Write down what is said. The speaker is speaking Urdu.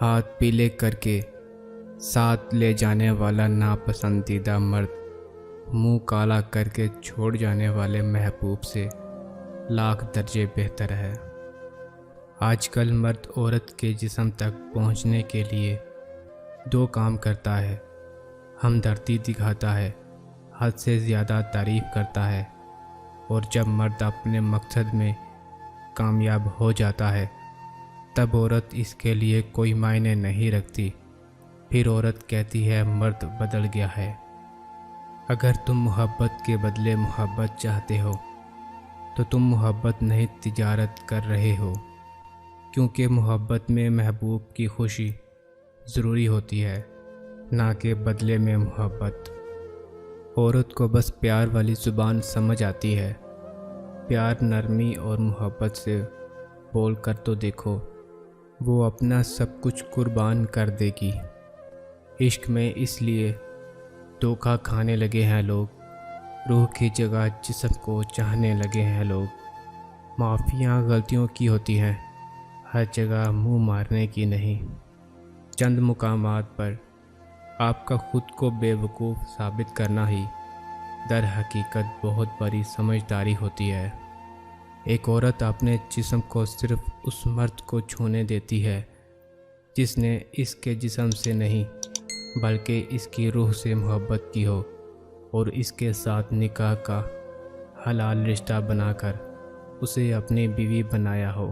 ہاتھ پیلے کر کے ساتھ لے جانے والا ناپسندیدہ مرد منہ کالا کر کے چھوڑ جانے والے محبوب سے لاکھ درجے بہتر ہے۔ آج کل مرد عورت کے جسم تک پہنچنے کے لیے دو کام کرتا ہے: ہمدردی دکھاتا ہے، حد سے زیادہ تعریف کرتا ہے، اور جب مرد اپنے مقصد میں کامیاب ہو جاتا ہے تب عورت اس کے لیے کوئی معنی نہیں رکھتی۔ پھر عورت کہتی ہے مرد بدل گیا ہے۔ اگر تم محبت کے بدلے محبت چاہتے ہو تو تم محبت نہیں تجارت کر رہے ہو، کیونکہ محبت میں محبوب کی خوشی ضروری ہوتی ہے، نہ کہ بدلے میں محبت۔ عورت کو بس پیار والی زبان سمجھ آتی ہے۔ پیار، نرمی اور محبت سے بول کر تو دیکھو، وہ اپنا سب کچھ قربان کر دے گی۔ عشق میں اس لیے دھوکہ کھانے لگے ہیں لوگ، روح کی جگہ جسم کو چاہنے لگے ہیں لوگ۔ معافیاں غلطیوں کی ہوتی ہیں، ہر جگہ منہ مارنے کی نہیں۔ چند مقامات پر آپ کا خود کو بے وقوف ثابت کرنا ہی در حقیقت بہت بڑی سمجھداری ہوتی ہے۔ ایک عورت اپنے جسم کو صرف اس مرد کو چھونے دیتی ہے جس نے اس کے جسم سے نہیں بلکہ اس کی روح سے محبت کی ہو اور اس کے ساتھ نکاح کا حلال رشتہ بنا کر اسے اپنی بیوی بنایا ہو۔